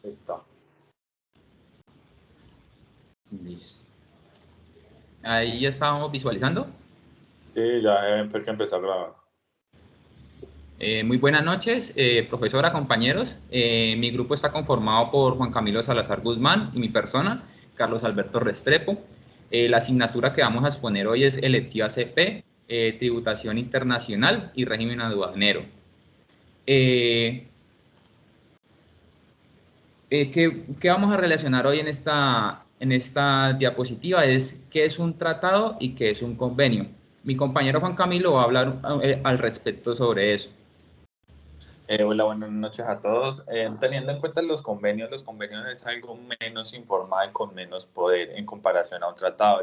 Está. Listo. Ahí ya estábamos visualizando. Sí, ya fue que empezó a grabar. Muy buenas noches, profesora, compañeros. Mi grupo está conformado por Juan Camilo Salazar Guzmán y mi persona, Carlos Alberto Restrepo. La asignatura que vamos a exponer hoy es electiva CP, tributación internacional y régimen aduanero. ¿Qué vamos a relacionar hoy en esta diapositiva? Es qué es un tratado y qué es un convenio. Mi compañero Juan Camilo va a hablar al respecto sobre eso. Hola, buenas noches a todos. Teniendo en cuenta los convenios es algo menos informal, con menos poder en comparación a un tratado.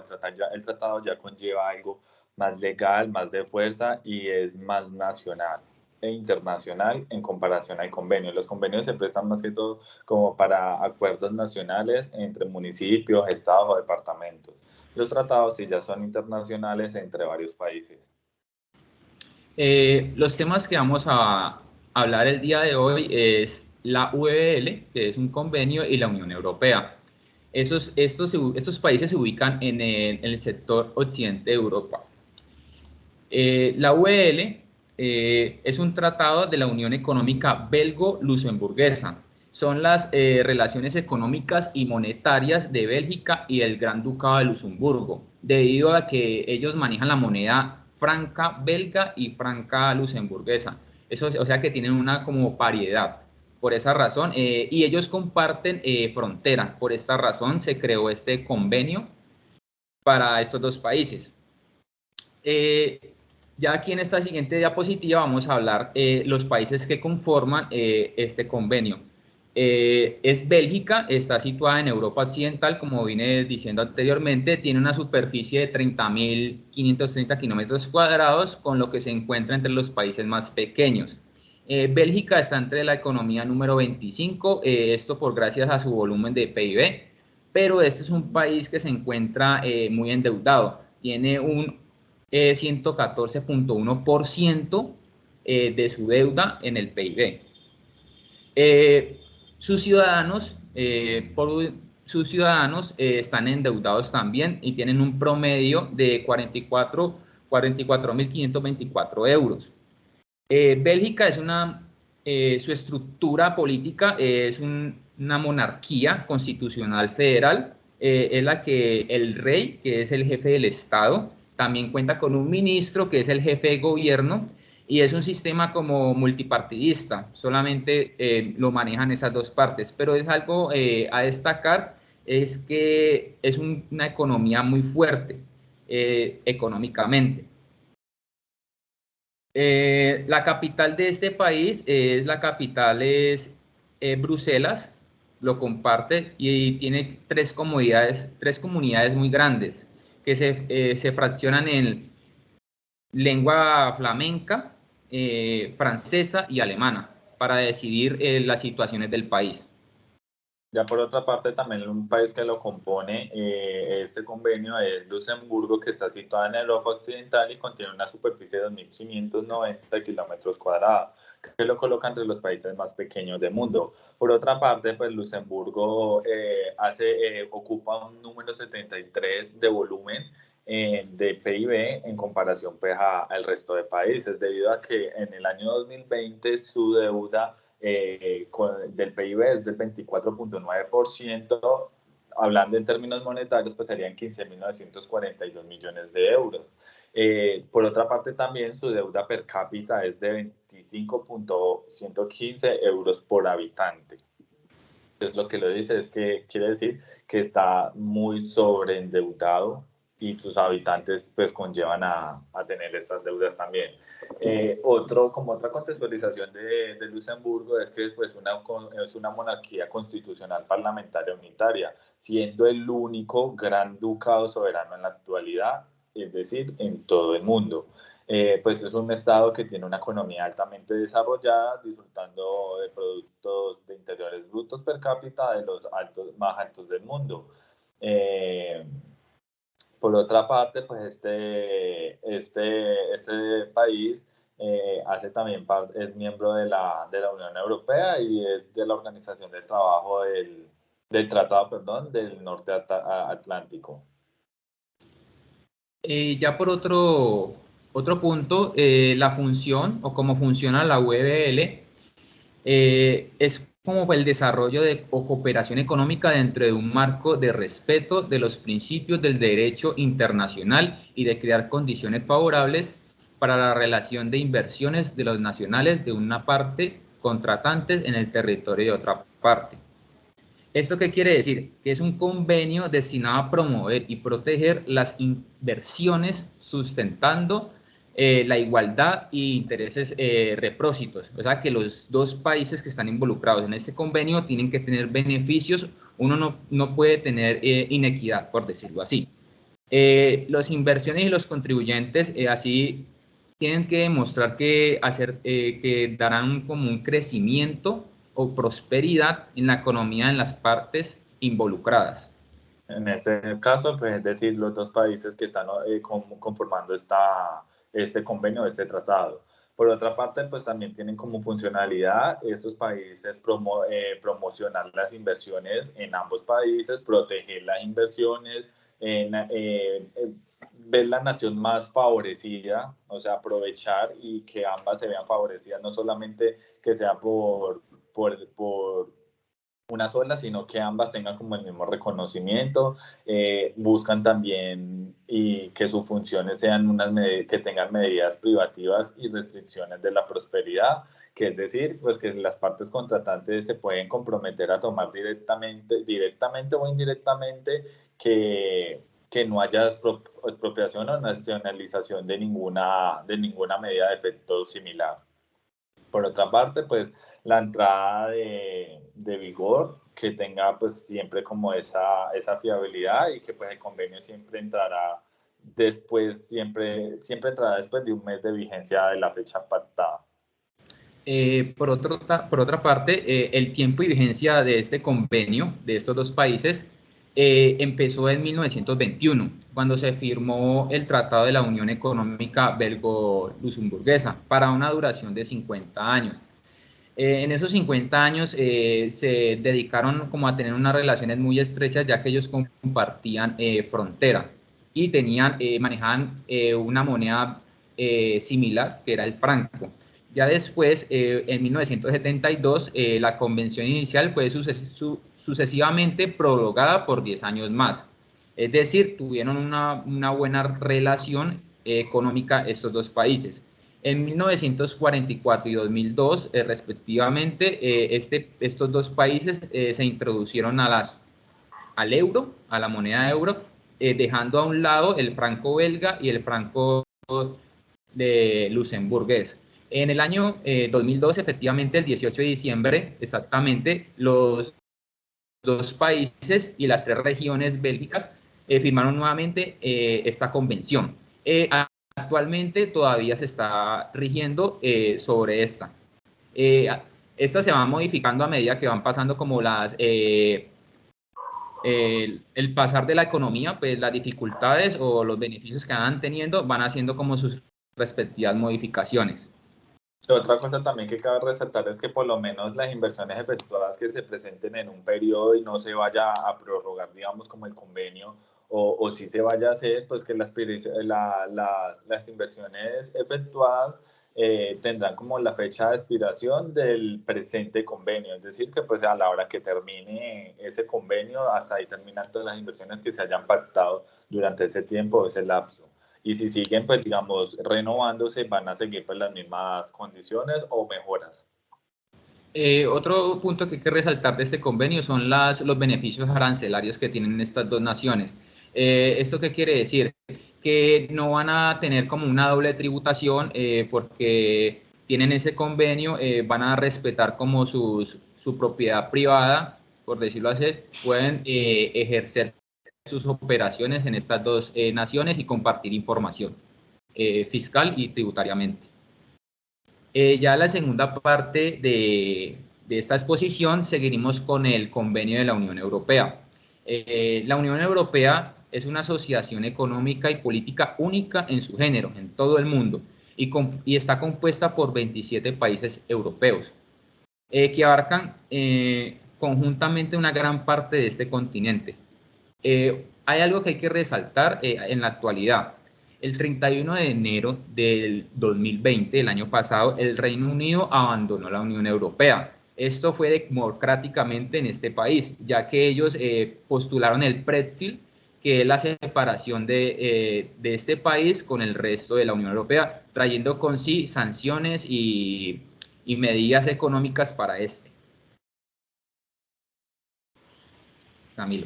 El tratado ya conlleva algo más legal, más de fuerza y es más nacional e internacional en comparación al convenio. Los convenios se prestan más que todo como para acuerdos nacionales entre municipios, estados o departamentos. Los tratados sí ya son internacionales entre varios países. Los temas que vamos a hablar el día de hoy es la UEL, que es un convenio, y la Unión Europea. Estos países se ubican en el sector occidente de Europa. La UEL es un tratado de la Unión Económica Belgo-Luxemburguesa. Son las relaciones económicas y monetarias de Bélgica y el Gran Ducado de Luxemburgo, debido a que ellos manejan la moneda franca belga y franca luxemburguesa. Eso, o sea que tienen una como paridad. Por esa razón, y ellos comparten frontera. Por esta razón se creó este convenio para estos dos países. Ya aquí en esta siguiente diapositiva vamos a hablar los países que conforman este convenio. Es Bélgica, está situada en Europa Occidental, como vine diciendo anteriormente, tiene una superficie de 30.530 kilómetros cuadrados, con lo que se encuentra entre los países más pequeños. Bélgica está entre la economía número 25, esto por gracias a su volumen de PIB, pero este es un país que se encuentra muy endeudado, tiene un 114.1% de su deuda en el PIB. Sus ciudadanos, sus ciudadanos están endeudados también y tienen un promedio de 44.524 euros. Bélgica es su estructura política es una monarquía constitucional federal, es la que el rey, que es el jefe del Estado, también cuenta con un ministro, que es el jefe de gobierno, y es un sistema como multipartidista, solamente lo manejan esas dos partes, pero es algo a destacar, es que es una economía muy fuerte económicamente. La capital de este país es Bruselas, lo comparte y tiene tres comunidades muy grandes que se fraccionan en lengua flamenca, francesa y alemana para decidir las situaciones del país. Ya por otra parte, también un país que lo compone este convenio es Luxemburgo, que está situado en Europa Occidental y contiene una superficie de 2.590 kilómetros cuadrados, que lo coloca entre los países más pequeños del mundo. Por otra parte, pues Luxemburgo ocupa un número 73 de volumen de PIB en comparación pues, al resto de países, debido a que en el año 2020 su deuda del PIB es del 24.9%, hablando en términos monetarios, pues serían 15.942 millones de euros. Por otra parte, también su deuda per cápita es de 25.115 euros por habitante. Entonces, lo que lo dice es que quiere decir que está muy sobreendeudado y sus habitantes pues conllevan a tener estas deudas también. Como otra contextualización de Luxemburgo es que pues, es una monarquía constitucional parlamentaria unitaria, siendo el único gran ducado soberano en la actualidad, es decir, en todo el mundo. Pues es un estado que tiene una economía altamente desarrollada, disfrutando de productos de interiores brutos per cápita de los más altos del mundo. Eh, por otra parte, pues este país hace también es miembro de la Unión Europea y es de la Organización del Trabajo del Tratado, perdón, del Norte Atlántico. Ya por otro punto, la función o cómo funciona la UEBL es como el desarrollo o cooperación económica dentro de un marco de respeto de los principios del derecho internacional y de crear condiciones favorables para la relación de inversiones de los nacionales de una parte contratantes en el territorio de otra parte. ¿Esto qué quiere decir? Que es un convenio destinado a promover y proteger las inversiones sustentando la igualdad y intereses recíprocos. O sea, que los dos países que están involucrados en este convenio tienen que tener beneficios. Uno no puede tener inequidad, por decirlo así. Las inversiones y los contribuyentes así tienen que demostrar que darán como un crecimiento o prosperidad en la economía en las partes involucradas. En ese caso, pues es decir, los dos países que están conformando este convenio, este tratado. Por otra parte, pues también tienen como funcionalidad estos países promocionar las inversiones en ambos países, proteger las inversiones, ver la nación más favorecida, o sea, aprovechar y que ambas se vean favorecidas, no solamente que sea por una sola, sino que ambas tengan como el mismo reconocimiento. Buscan también y que sus funciones sean que tengan medidas privativas y restricciones de la prosperidad, que es decir, pues que las partes contratantes se pueden comprometer a tomar directamente o indirectamente que no haya expropiación o nacionalización de ninguna medida de efecto similar. Por otra parte, pues la entrada de vigor, que tenga pues siempre como esa fiabilidad y que pues el convenio siempre entrará después, siempre entrará después de un mes de vigencia de la fecha pactada. Por otra parte, el tiempo y vigencia de este convenio de estos dos países empezó en 1921, cuando se firmó el Tratado de la Unión Económica Belgo-Luxemburguesa para una duración de 50 años. En esos 50 años se dedicaron como a tener unas relaciones muy estrechas, ya que ellos compartían frontera y manejaban una moneda similar, que era el franco. Ya después, en 1972, la convención inicial fue sucesivamente prorrogada por 10 años más. Es decir, tuvieron una buena relación económica estos dos países. En 1944 y 2002, respectivamente, estos dos países se introducieron al euro, a la moneda euro, dejando a un lado el franco belga y el franco de luxemburgués. En el año 2002, efectivamente, el 18 de diciembre, exactamente, los dos países y las tres regiones bélgicas firmaron nuevamente esta convención. Actualmente todavía se está rigiendo sobre esta. Esta se va modificando a medida que van pasando como el pasar de la economía, pues las dificultades o los beneficios que van teniendo van haciendo como sus respectivas modificaciones. Otra cosa también que cabe resaltar es que por lo menos las inversiones efectuadas que se presenten en un periodo y no se vaya a prorrogar, digamos, como el convenio, o si se vaya a hacer, pues que las inversiones efectuadas tendrán como la fecha de expiración del presente convenio, es decir, que pues a la hora que termine ese convenio, hasta ahí terminan todas las inversiones que se hayan pactado durante ese tiempo, ese lapso. Y si siguen, pues digamos, renovándose, van a seguir pues las mismas condiciones o mejoras. Otro punto que hay que resaltar de este convenio son los beneficios arancelarios que tienen estas dos naciones. ¿Esto qué quiere decir? Que no van a tener como una doble tributación porque tienen ese convenio, van a respetar como su propiedad privada, por decirlo así, pueden ejercer sus operaciones en estas dos naciones y compartir información fiscal y tributariamente. Ya la segunda parte de esta exposición seguiremos con el convenio de la Unión Europea. La Unión Europea es una asociación económica y política única en su género, en todo el mundo, y está compuesta por 27 países europeos, que abarcan conjuntamente una gran parte de este continente. Hay algo que hay que resaltar en la actualidad. El 31 de enero del 2020, el año pasado, el Reino Unido abandonó la Unión Europea. Esto fue democráticamente en este país, ya que ellos postularon el Brexit, que es la separación de este país con el resto de la Unión Europea, trayendo con sí sanciones y medidas económicas para este. Camilo.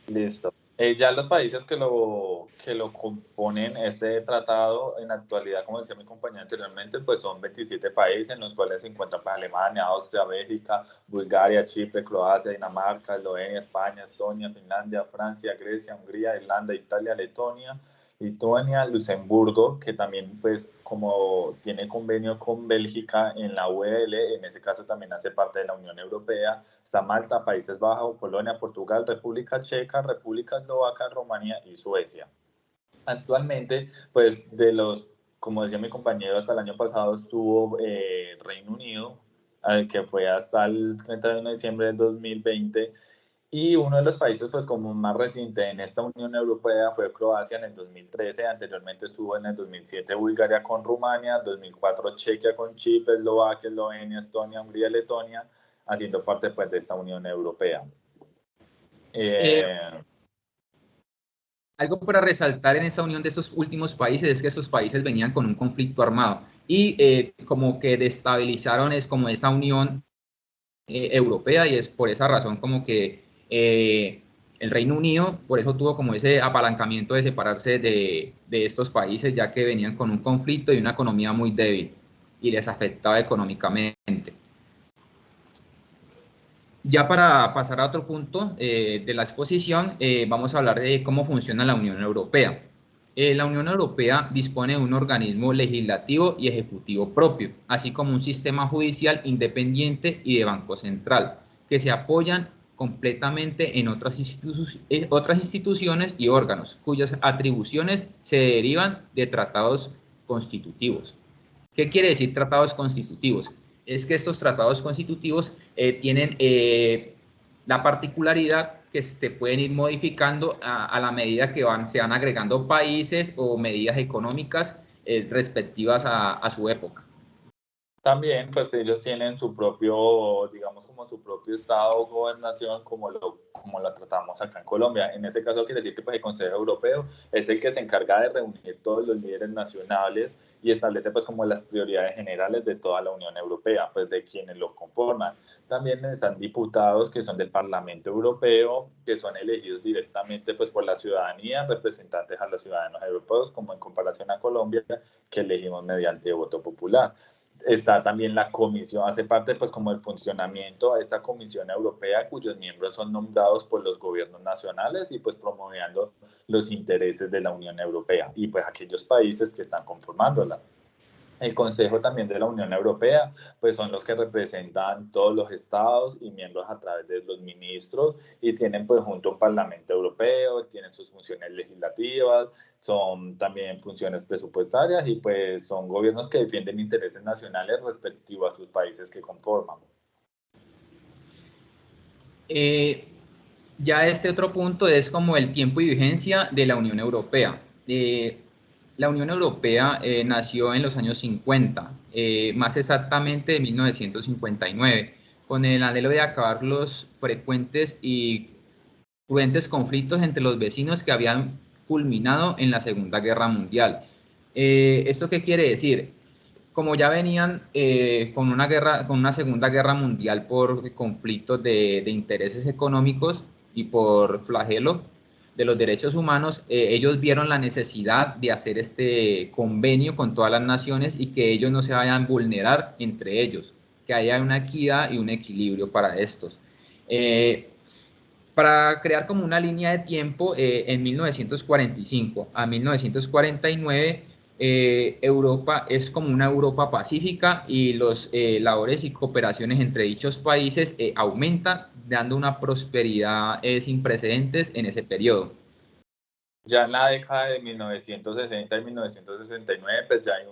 Listo. Ya los países que lo componen este tratado en la actualidad, como decía mi compañera anteriormente, pues son 27 países en los cuales se encuentran pues, Alemania, Austria, Bélgica, Bulgaria, Chipre, Croacia, Dinamarca, Eslovenia, España, Estonia, Finlandia, Francia, Grecia, Hungría, Irlanda, Italia, Letonia, Lituania, Luxemburgo, que también pues como tiene convenio con Bélgica en la UEL, en ese caso también hace parte de la Unión Europea, está Malta, Países Bajos, Polonia, Portugal, República Checa, República Eslovaca, Rumanía y Suecia. Actualmente, pues de los, como decía mi compañero, hasta el año pasado estuvo Reino Unido, que fue hasta el 31 de diciembre del 2020, y uno de los países, pues como más reciente en esta Unión Europea fue Croacia en el 2013, anteriormente estuvo en el 2007 Bulgaria con Rumania, 2004 Chequia con Chipre, Eslovaquia, Eslovenia, Estonia, Hungría, Letonia, haciendo parte pues de esta Unión Europea. Algo para resaltar en esta unión de estos últimos países es que estos países venían con un conflicto armado y como que destabilizaron es como esa unión europea, y es por esa razón como que el Reino Unido por eso tuvo como ese apalancamiento de separarse de estos países, ya que venían con un conflicto y una economía muy débil y les afectaba económicamente. Ya para pasar a otro punto de la exposición, vamos a hablar de cómo funciona la Unión Europea. La Unión Europea dispone de un organismo legislativo y ejecutivo propio, así como un sistema judicial independiente y de Banco Central, que se apoyan completamente en otras instituciones y órganos, cuyas atribuciones se derivan de tratados constitutivos. ¿Qué quiere decir tratados constitutivos? Es que estos tratados constitutivos tienen la particularidad que se pueden ir modificando a la medida que se van agregando países o medidas económicas respectivas a su época. También, pues ellos tienen su propio, digamos, como su propio estado o gobernación, como lo tratamos acá en Colombia. En ese caso quiere decir que pues, el Consejo Europeo es el que se encarga de reunir todos los líderes nacionales y establece pues como las prioridades generales de toda la Unión Europea, pues de quienes lo conforman. También están diputados que son del Parlamento Europeo, que son elegidos directamente pues por la ciudadanía, representantes a los ciudadanos europeos, como en comparación a Colombia, que elegimos mediante voto popular. Está también la comisión, hace parte pues como el funcionamiento de esta Comisión Europea, cuyos miembros son nombrados por los gobiernos nacionales y pues promoviendo los intereses de la Unión Europea y pues aquellos países que están conformándola. El Consejo también de la Unión Europea, pues son los que representan todos los estados y miembros a través de los ministros y tienen pues junto a un Parlamento Europeo, tienen sus funciones legislativas, son también funciones presupuestarias y pues son gobiernos que defienden intereses nacionales respectivo a sus países que conforman. Ya este otro punto es como el tiempo y vigencia de la Unión Europea. La Unión Europea nació en los años 50, más exactamente en 1959, con el anhelo de acabar los frecuentes y cruentes conflictos entre los vecinos que habían culminado en la Segunda Guerra Mundial. ¿Esto qué quiere decir? Como ya venían con una Segunda Guerra Mundial por conflictos de intereses económicos y por flagelo de los derechos humanos, ellos vieron la necesidad de hacer este convenio con todas las naciones y que ellos no se vayan a vulnerar entre ellos, que haya una equidad y un equilibrio para estos. Para crear como una línea de tiempo, en 1945 a 1949, Europa es como una Europa pacífica y los labores y cooperaciones entre dichos países aumentan, dando una prosperidad sin precedentes en ese periodo. Ya en la década de 1960 y 1969, pues ya hay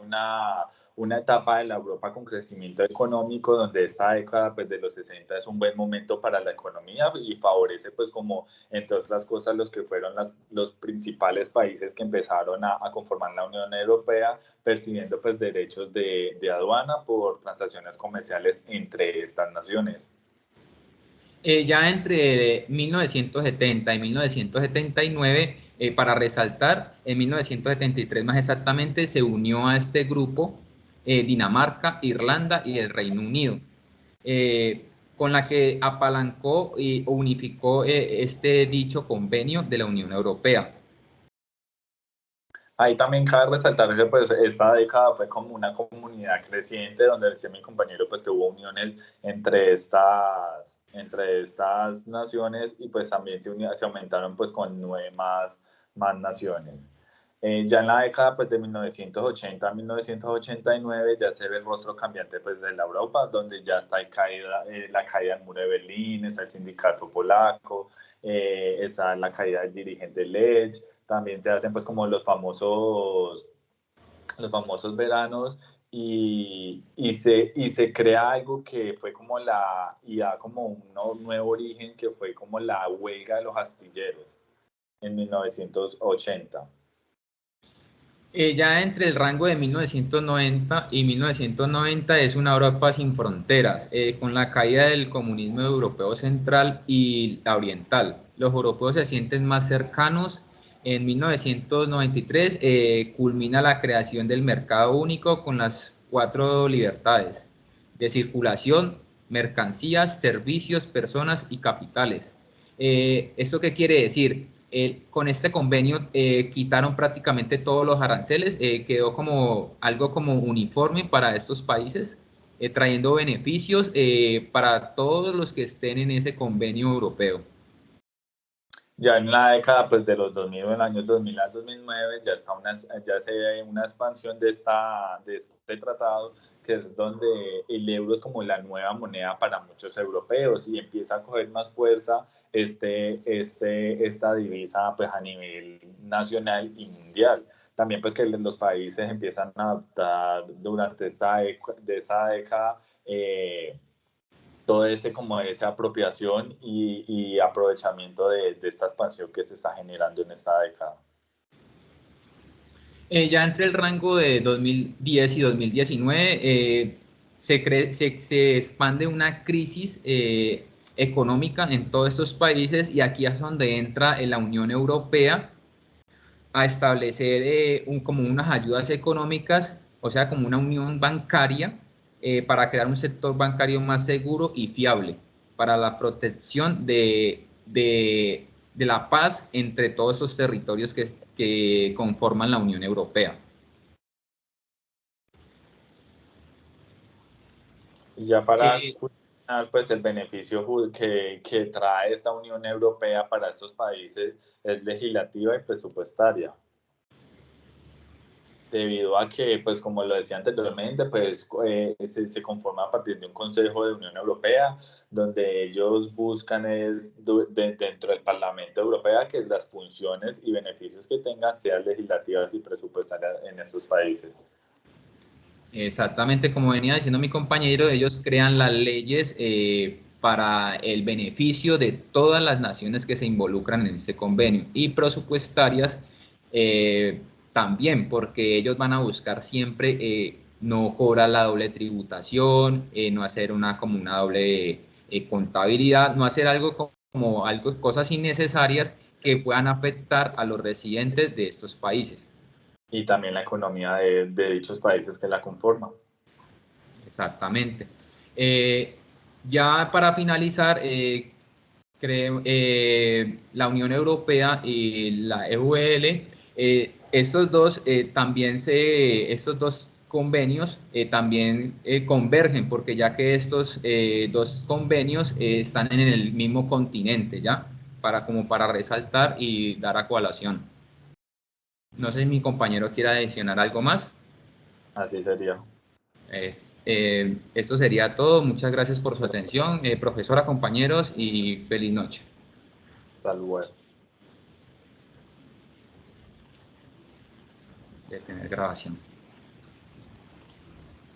una etapa de la Europa con crecimiento económico, donde esta década pues, de los 60 es un buen momento para la economía y favorece, pues como entre otras cosas, los que fueron los principales países que empezaron a conformar la Unión Europea, percibiendo pues derechos de aduana por transacciones comerciales entre estas naciones. Ya entre 1970 y 1979, para resaltar, en 1973 más exactamente, se unió a este grupo Dinamarca, Irlanda y el Reino Unido, eh, con la que apalancó y unificó este dicho convenio de la Unión Europea. Ahí también cabe resaltar que pues esta década fue como una comunidad creciente donde decía mi compañero pues que hubo uniones entre estas naciones y pues también se aumentaron pues con nueve más naciones. Ya en la década pues de 1980 a 1989 ya se ve el rostro cambiante pues de la Europa, donde ya está la caída del muro de Berlín, está el sindicato polaco, está la caída del dirigente Lech, también se hacen pues como los famosos veranos y se crea algo que fue como y da como un nuevo origen que fue como la huelga de los astilleros en 1980. Ya entre el rango de 1990 y 1990 es una Europa sin fronteras, con la caída del comunismo europeo central y oriental. Los europeos se sienten más cercanos. En 1993 culmina la creación del mercado único con las cuatro libertades de circulación, mercancías, servicios, personas y capitales. ¿Esto qué quiere decir? Con este convenio quitaron prácticamente todos los aranceles, quedó como algo como uniforme para estos países, trayendo beneficios para todos los que estén en ese convenio europeo. Ya en la década pues, de los 2000, en el año 2000 al 2009, ya se ve una expansión de este tratado, que es donde el euro es como la nueva moneda para muchos europeos y empieza a coger más fuerza esta divisa pues, a nivel nacional y mundial. También pues que los países empiezan a adaptar durante de esta década todo ese como esa apropiación y aprovechamiento de esta expansión que se está generando en esta década. Ya entre el rango de 2010 y 2019 se expande una crisis económica en todos estos países y aquí es donde entra la Unión Europea a establecer como unas ayudas económicas, o sea, como una unión bancaria para crear un sector bancario más seguro y fiable para la protección de la paz entre todos esos territorios que conforman la Unión Europea. Y ya para Eh, culminar, pues el beneficio que trae esta Unión Europea para estos países es legislativa y presupuestaria, debido a que, pues como lo decía anteriormente, pues se conforma a partir de un Consejo de Unión Europea, donde ellos buscan dentro del Parlamento Europeo que las funciones y beneficios que tengan sean legislativas y presupuestarias en estos países. Exactamente, como venía diciendo mi compañero, ellos crean las leyes para el beneficio de todas las naciones que se involucran en este convenio y presupuestarias también, porque ellos van a buscar siempre no cobrar la doble tributación, no hacer como una doble contabilidad, no hacer algo como algo, cosas innecesarias que puedan afectar a los residentes de estos países. Y también la economía de dichos países que la conforman. Exactamente. Eh, ya para finalizar, la Unión Europea y la EUL, estos dos convenios también convergen, porque ya que estos dos convenios están en el mismo continente, ¿ya? Como para resaltar y dar a colación. No sé si mi compañero quiere adicionar algo más. Así sería. Esto sería todo. Muchas gracias por su atención, profesora, compañeros, y feliz noche. Tal lugar. de tener grabación.